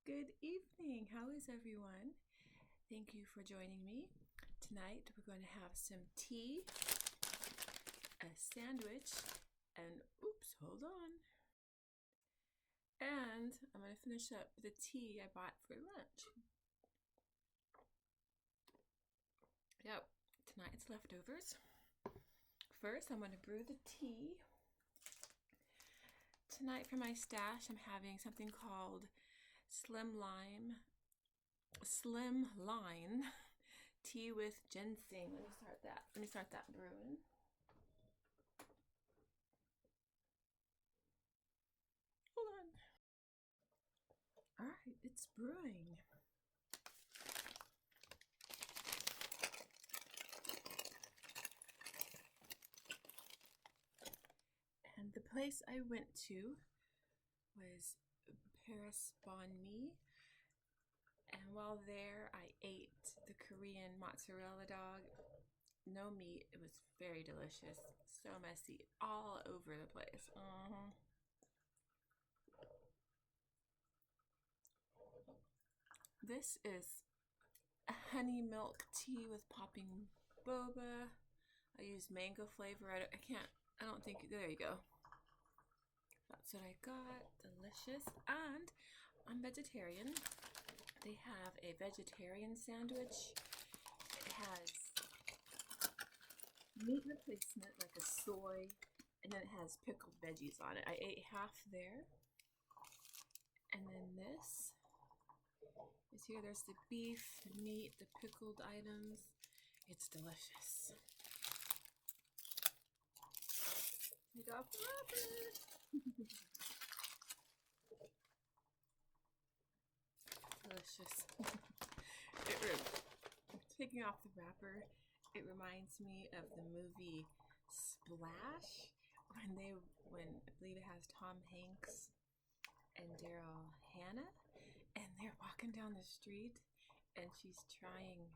Good evening. How is everyone? Thank you for joining me. Tonight we're going to have some tea, a sandwich, and hold on. And I'm going to finish up the tea I bought for lunch. Yep, tonight's leftovers. First, I'm going to brew the tea. Tonight for my stash, I'm having something called Slim Line tea with ginseng. Let me start that brewing. Hold on. All right, it's brewing. And the place I went to was Paris Banh Mi. And while there, I ate the Korean mozzarella dog. No meat. It was very delicious. So messy. All over the place. This is a honey milk tea with popping boba. I use mango flavor. I don't think, there you go. That's what I got. Delicious. And I'm vegetarian. They have a vegetarian sandwich. It has meat replacement, like a soy, and then it has pickled veggies on it. I ate half there. And then this is here. There's the beef, the meat, the pickled items. It's delicious. Take off the wrapper. Delicious. Taking off the wrapper, it reminds me of the movie Splash, when I believe it has Tom Hanks and Daryl Hannah, and they're walking down the street, and she's trying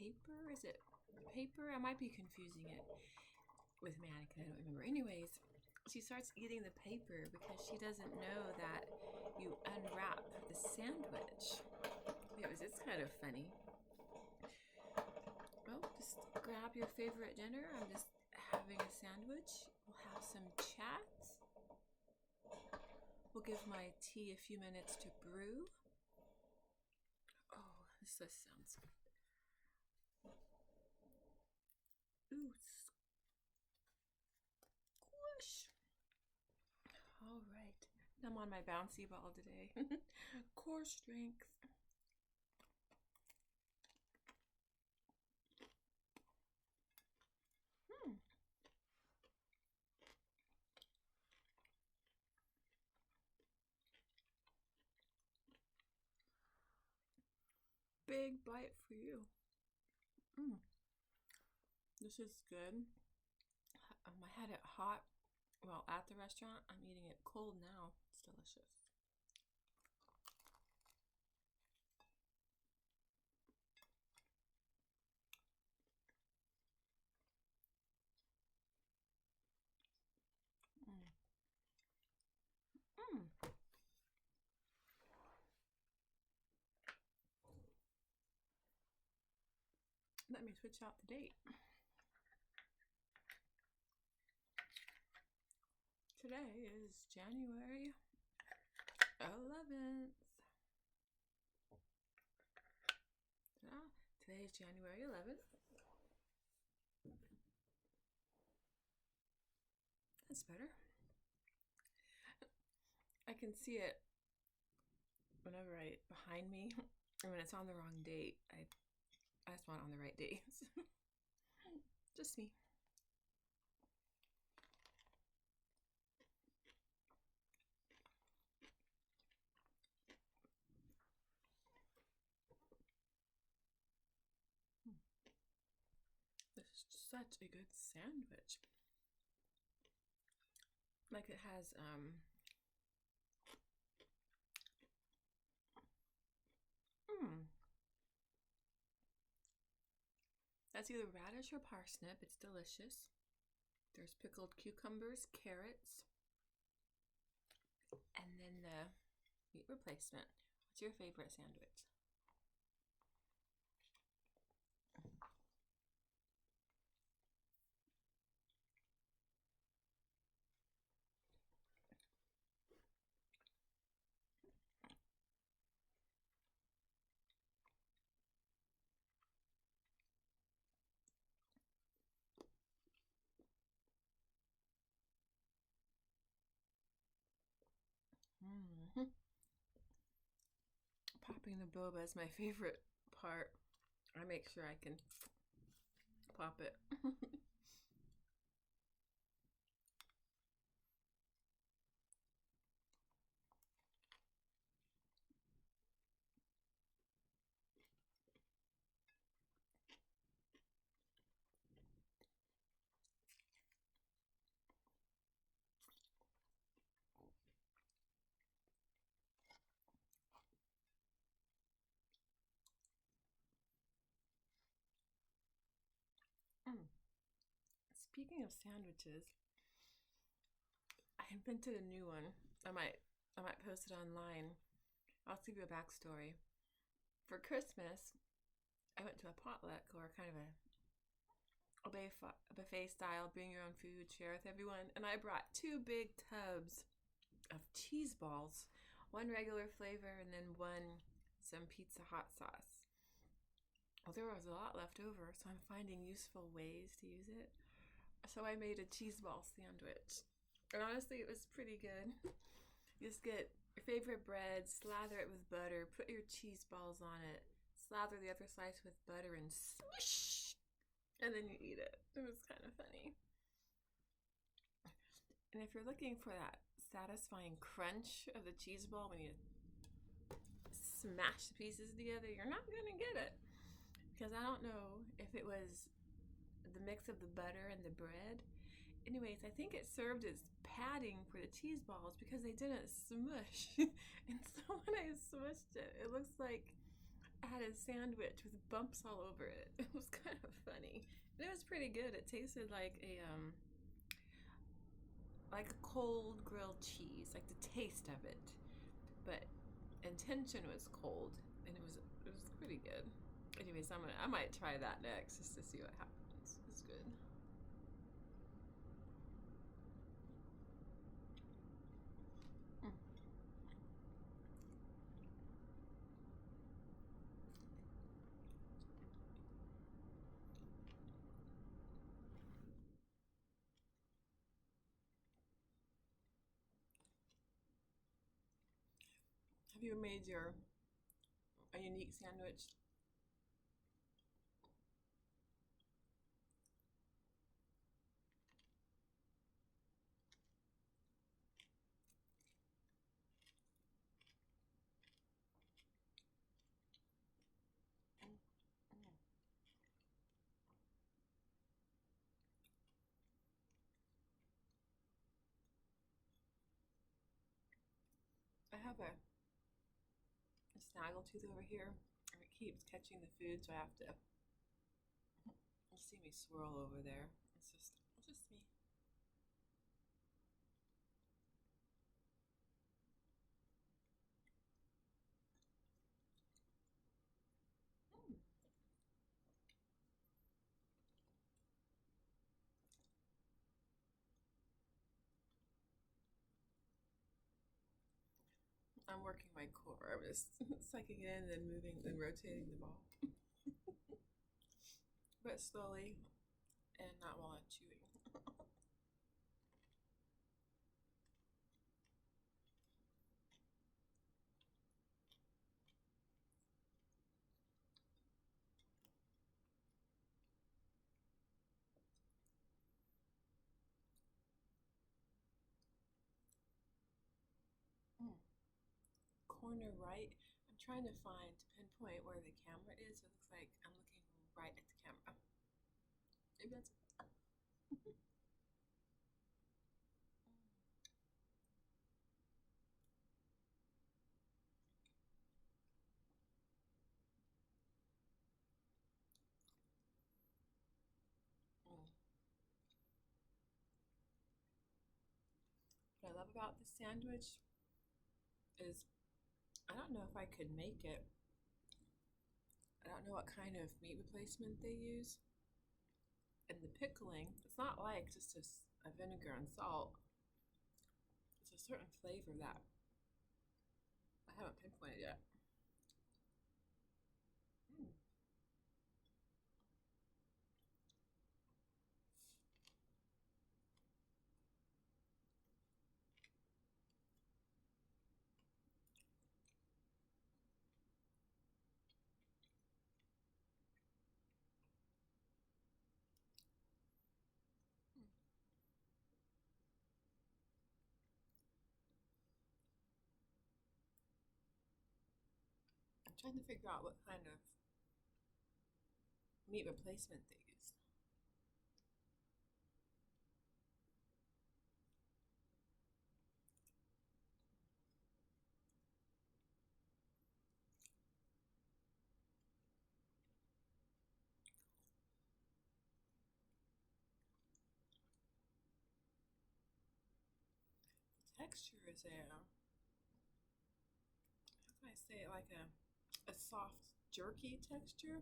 paper. Is it paper? I might be confusing it with mannequin. I don't remember. Anyways, she starts eating the paper because she doesn't know that you unwrap the sandwich. It's kind of funny. Well, just grab your favorite dinner. I'm just having a sandwich. We'll have some chat. We'll give my tea a few minutes to brew. Oh, this sounds good. Ooh, squish. All right. I'm on my bouncy ball today. Core strength. Big bite for you. This is good. I had it hot at the restaurant. I'm eating it cold now. It's delicious. Let me switch out the date. Today is January 11th. Today is January 11th. That's better. I can see it whenever behind me, and when it's on the wrong date, I just want it on the right days. Just me. This is such a good sandwich. Like, it has that's either radish or parsnip. It's delicious. There's pickled cucumbers, carrots, and then the meat replacement. What's your favorite sandwich? Mm. Popping the boba is my favorite part. I make sure I can pop it. Mm. Speaking of sandwiches, I invented a new one. I might post it online. I'll give you a backstory. For Christmas, I went to a potluck or kind of a buffet style, bring your own food, share with everyone, and I brought two big tubs of cheese balls, one regular flavor and then one some pizza hot sauce. Well, there was a lot left over, so I'm finding useful ways to use it. So I made a cheese ball sandwich. And honestly, it was pretty good. You just get your favorite bread, slather it with butter, put your cheese balls on it, slather the other slice with butter, and swish! And then you eat it. It was kind of funny. And if you're looking for that satisfying crunch of the cheese ball when you smash the pieces together, you're not going to get it. Because I don't know if it was the mix of the butter and the bread. Anyways, I think it served as padding for the cheese balls because they didn't smush. And so when I smushed it, it looks like I had a sandwich with bumps all over it. It was kind of funny. And it was pretty good. It tasted like a cold grilled cheese, like the taste of it. But intention was cold, and it was pretty good. Anyways, I might try that next just to see what happens. It's good. Mm. Have you made a unique sandwich? I have a snaggletooth over here, and it keeps catching the food, so I have to. You see me swirl over there. It's just me. Mm. I'm working my core. I'm just sucking it in and then moving and rotating the ball, but slowly and not while I'm chewing. Mm. Corner right. I'm trying to pinpoint where the camera is. It looks like I'm looking right at the camera. Maybe that's. Mm. What I love about the sandwich is I don't know if I could make it. I don't know what kind of meat replacement they use. And the pickling, it's not like just a vinegar and salt. It's a certain flavor that I haven't pinpointed yet. Mm. I'm trying to figure out what kind of meat replacement they use. The texture is how can I say it, like a soft jerky texture.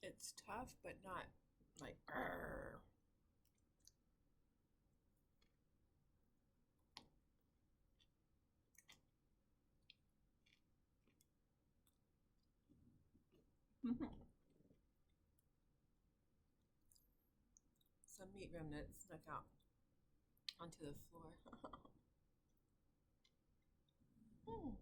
It's tough, but not like arr. Some meat remnants snuck out onto the floor. Mm.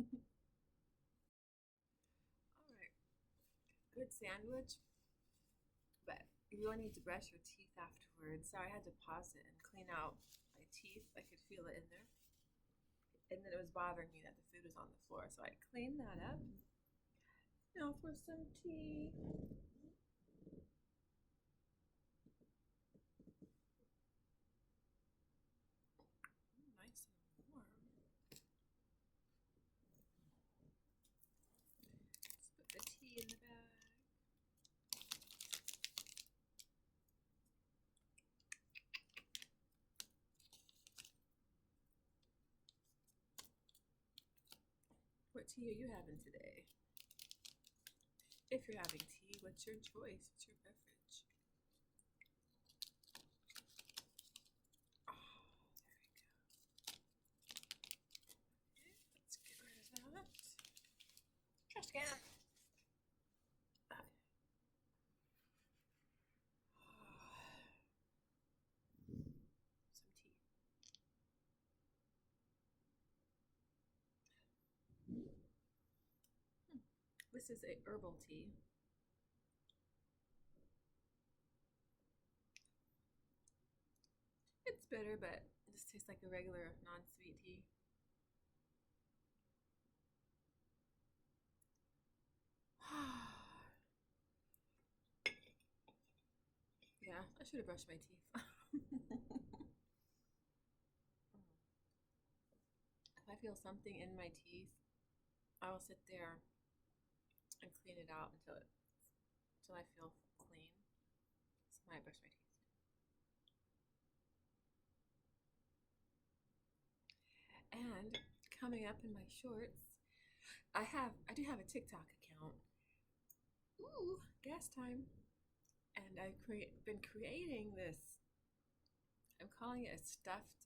All right, good sandwich, but you really need to brush your teeth afterwards. So I had to pause it and clean out my teeth. I could feel it in there. And then it was bothering me that the food was on the floor. So I cleaned that up. Now for some tea. Nice and warm. Let's put the tea in the bag. What tea are you having today? If you're having tea, what's your choice? What's your beverage? Oh, there we go. Okay, let's get rid of that. Trash can. Okay. Some tea. This is a herbal tea. It's bitter, but it just tastes like a regular non-sweet tea. Yeah, I should have brushed my teeth. If I feel something in my teeth, I will sit there and clean it out until I feel clean. So I brush my teeth. And coming up in my shorts, I do have a TikTok account. Ooh, gas time. And I've been creating this. I'm calling it a stuffed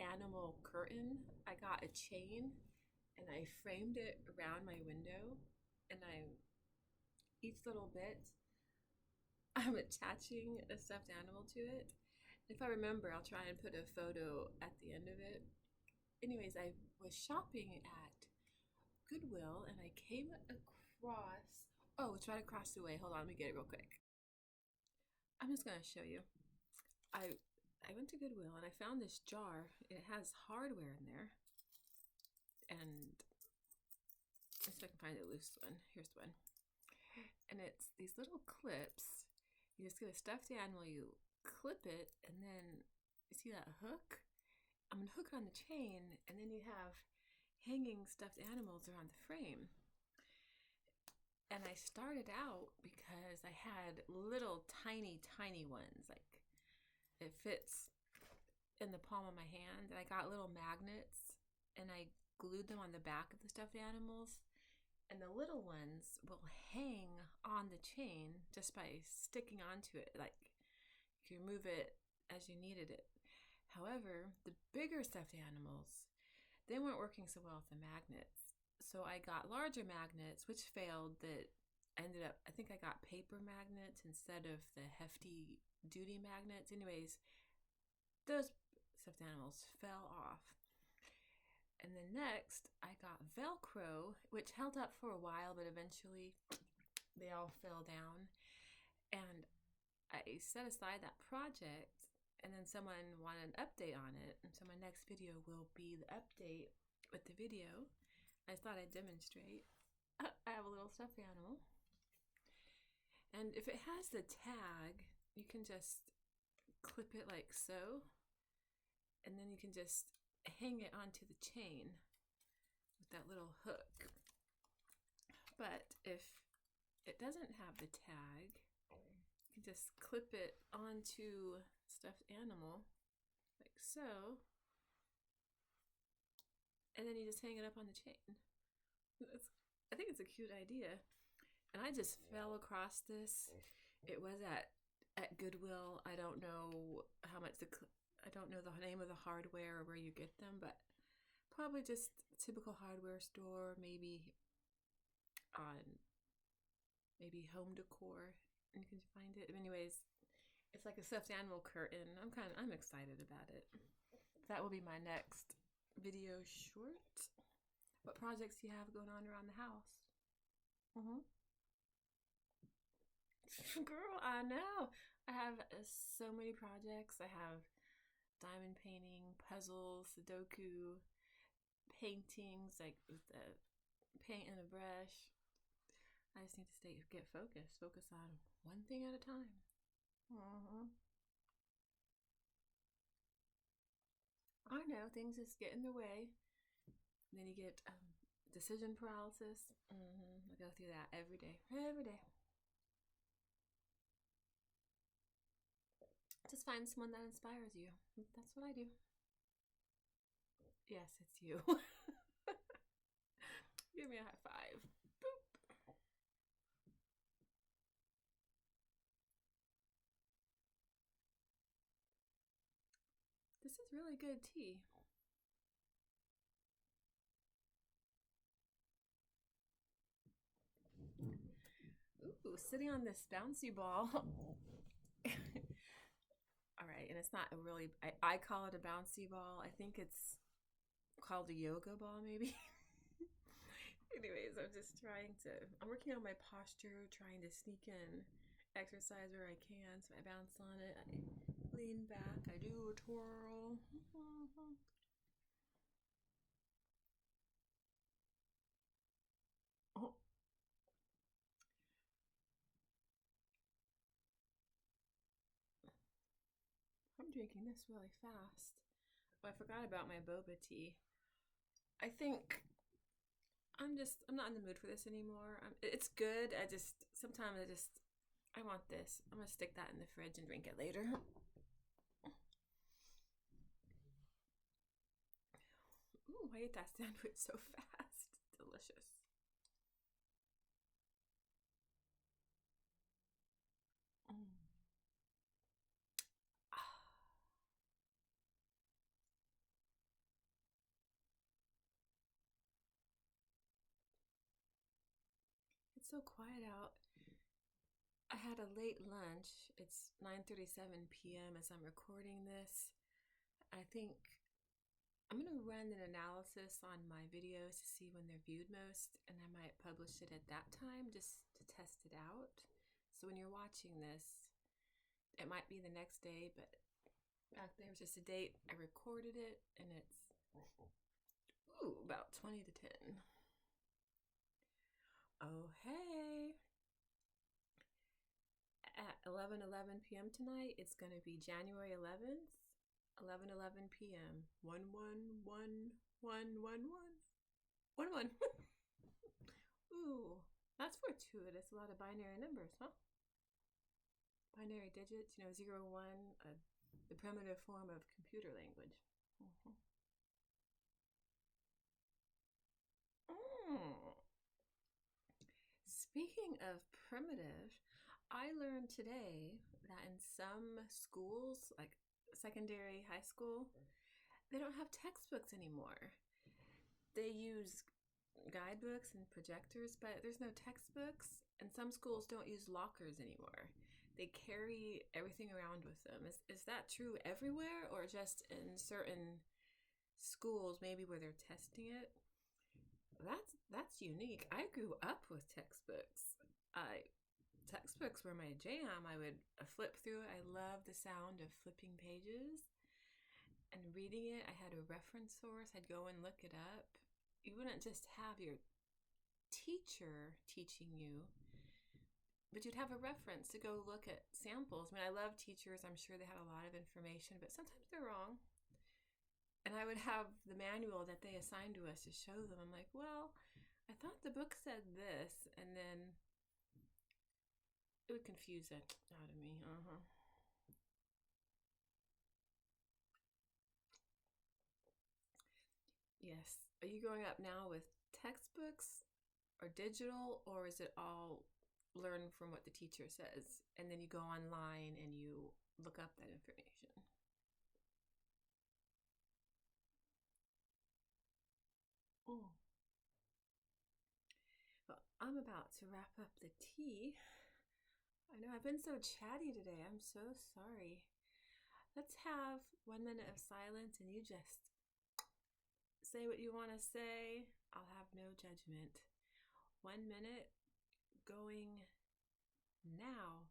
animal curtain. I got a chain and I framed it around my window, and each little bit I'm attaching a stuffed animal to it. If I remember, I'll try and put a photo at the end of it. Anyways, I was shopping at Goodwill and I came across, oh, it's right across the way. Hold on, let me get it real quick. I'm just gonna show you. I went went to Goodwill and I found this jar. It has hardware in there. And let's see if I can find a loose one. Here's one. And it's these little clips. You just get a stuffed animal, you clip it, and then you see that hook? I'm gonna hook it on the chain, and then you have hanging stuffed animals around the frame. And I started out because I had little tiny ones, like it fits in the palm of my hand. And I got little magnets and I glued them on the back of the stuffed animals. And the little ones will hang on the chain just by sticking onto it. Like you can move it as you needed it. However, the bigger stuffed animals, they weren't working so well with the magnets. So I got larger magnets, which failed. That ended up, I think I got paper magnets instead of the hefty duty magnets. Anyways, those stuffed animals fell off. And then next, I got Velcro, which held up for a while, but eventually they all fell down. And I set aside that project, and then someone wanted an update on it. And so my next video will be the update with the video. I thought I'd demonstrate. I have a little stuffed animal. And if it has the tag, you can just clip it like so. And then you can just hang it onto the chain with that little hook. But if it doesn't have the tag, you can just clip it onto stuffed animal like so. And then you just hang it up on the chain. I think it's a cute idea. And I just fell across this. It was at Goodwill. I don't know how much I don't know the name of the hardware or where you get them, but probably just a typical hardware store, maybe on Home Decor, and you can find it. Anyways, it's like a stuffed animal curtain. I'm excited about it. That will be my next video short. What projects do you have going on around the house? Girl, I know. I have so many projects. I have diamond painting, puzzles, Sudoku, paintings, like with the paint and a brush. I just need to get focused. Focus on one thing at a time. I know, things just get in the way. And then you get decision paralysis. I go through that every day. Just find someone that inspires you. That's what I do. Yes, it's you. Give me a high five. Boop. This is really good tea. Ooh, sitting on this bouncy ball. All right, and it's not a really, I call it a bouncy ball. I think it's called a yoga ball, maybe. Anyways, I'm working on my posture, trying to sneak in exercise where I can. So I bounce on it, I lean back, I do a twirl. Oh. I'm drinking this really fast. Oh, I forgot about my boba tea. I think I'm not in the mood for this anymore. It's good. Sometimes I want this. I'm gonna stick that in the fridge and drink it later. Ooh, I ate that sandwich so fast. Delicious. It's so quiet out. I had a late lunch. It's 9:37 p.m. as I'm recording this. I think I'm going to run an analysis on my videos to see when they're viewed most, and I might publish it at that time just to test it out. So when you're watching this, it might be the next day, but Back there was just a date. I recorded it, and it's about 20 to 10. Oh, hey. At 11:11 p.m. tonight, it's going to be January 11th, 11:11 p.m. 11111111. Ooh, that's fortuitous. A lot of binary numbers, huh? Binary digits, 0, 1, the primitive form of computer language. Mm. Speaking of primitive, I learned today that in some schools, like secondary, high school, they don't have textbooks anymore. They use guidebooks and projectors, but there's no textbooks, and some schools don't use lockers anymore. They carry everything around with them. Is that true everywhere, or just in certain schools, maybe where they're testing it? That's unique. I grew up with textbooks. Textbooks were my jam. I would flip through it. I love the sound of flipping pages and reading it. I had a reference source. I'd go and look it up. You wouldn't just have your teacher teaching you, but you'd have a reference to go look at samples. I mean, I love teachers. I'm sure they had a lot of information, but sometimes they're wrong. And I would have the manual that they assigned to us to show them. I'm like, well, I thought the book said this, and then it would confuse it out of me. Yes. Are you growing up now with textbooks or digital, or is it all learn from what the teacher says, and then you go online and you look up that information? Oh. Well, I'm about to wrap up the tea. I know I've been so chatty today. I'm so sorry. Let's have 1 minute of silence and you just say what you want to say. I'll have no judgment. 1 minute going now.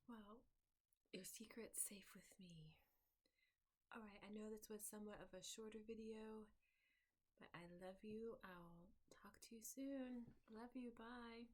Well, your secret's safe with me. Alright, I know this was somewhat of a shorter video, but I love you. I'll talk to you soon. Love you. Bye.